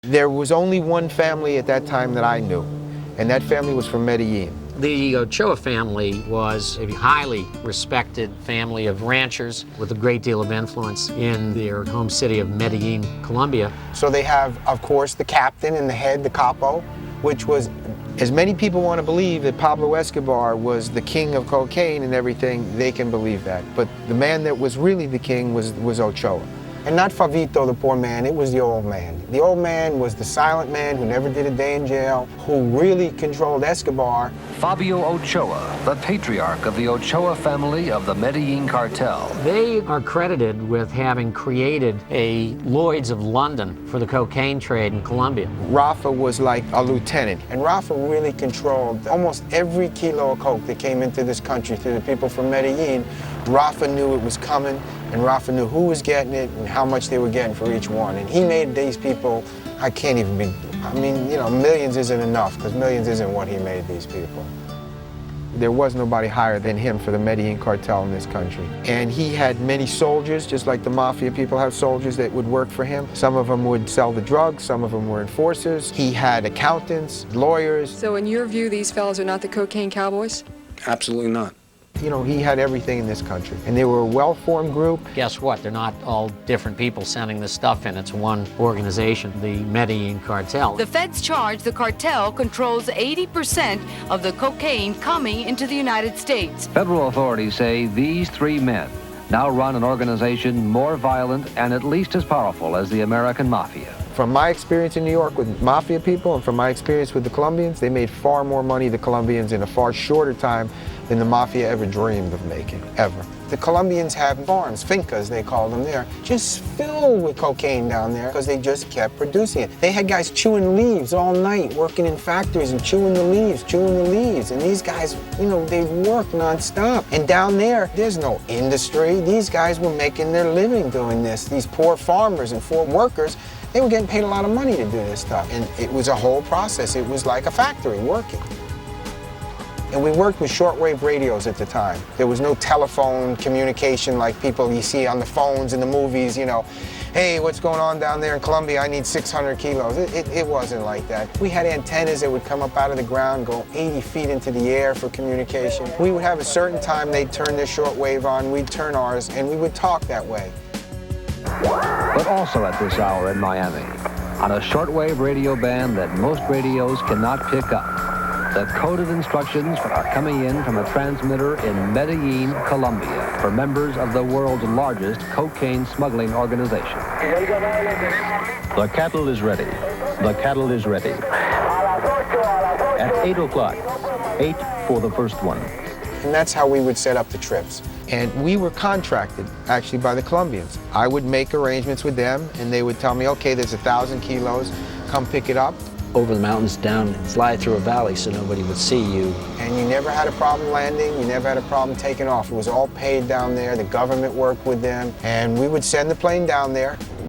There was only one family at that time that I knew, and that family was from Medellin. The Ochoa family was a highly respected family of ranchers with a great deal of influence in their home city of Medellin, Colombia. So they have, of course, the captain and the head, the capo, which was, as many people want to believe that Pablo Escobar was the king of cocaine and everything, they can believe that. But the man that was really the king was Ochoa. And not Favito, the poor man, it was the old man. The old man was the silent man who never did a day in jail, who really controlled Escobar. Fabio Ochoa, the patriarch of the Ochoa family of the Medellin cartel. They are credited with having created a Lloyd's of London for the cocaine trade in Colombia. Rafa was like a lieutenant, and Rafa really controlled almost every kilo of coke that came into this country through the people from Medellin. Rafa knew it was coming, and Rafa knew who was getting it and how much they were getting for each one. And he made these people, I can't even be, I mean, you know, millions isn't enough, because millions isn't what he made these people. There was nobody higher than him for the Medellin cartel in this country. And he had many soldiers, just like the mafia people have soldiers that would work for him. Some of them would sell the drugs, some of them were enforcers. He had accountants, lawyers. So in your view, these fellas are not the cocaine cowboys? Absolutely not. You know, he had everything in this country. And they were a well-formed group. Guess what? They're not all different people sending this stuff in. It's one organization, the Medellin cartel. The feds charge the cartel controls 80% of the cocaine coming into the United States. Federal authorities say these three men now run an organization more violent and at least as powerful as the American mafia. From my experience in New York with mafia people and from my experience with the Colombians, they made far more money, the Colombians, in a far shorter time than the mafia ever dreamed of making, ever. The Colombians have farms, fincas they call them there, just filled with cocaine down there because they just kept producing it. They had guys chewing leaves all night, working in factories and chewing the leaves. And these guys, you know, they work nonstop. And down there, there's no industry. These guys were making their living doing this. These poor farmers and poor workers, they were getting paid a lot of money to do this stuff. And it was a whole process. It was like a factory working. And we worked with shortwave radios at the time. There was no telephone communication like people you see on the phones in the movies, you know. Hey, what's going on down there in Colombia? I need 600 kilos. It wasn't like that. We had antennas that would come up out of the ground, go 80 feet into the air for communication. We would have a certain time they'd turn their shortwave on, we'd turn ours, and we would talk that way. But also at this hour in Miami, on a shortwave radio band that most radios cannot pick up, the coded instructions are coming in from a transmitter in Medellin, Colombia, for members of the world's largest cocaine smuggling organization. The cattle is ready. The cattle is ready. At 8 o'clock, 8 for the first one. And that's how we would set up the trips. And we were contracted, actually, by the Colombians. I would make arrangements with them, and they would tell me, okay, there's 1,000 kilos, come pick it up. Over the mountains, down, and fly through a valley so nobody would see you. And you never had a problem landing, you never had a problem taking off. It was all paid down there, the government worked with them, and we would send the plane down there.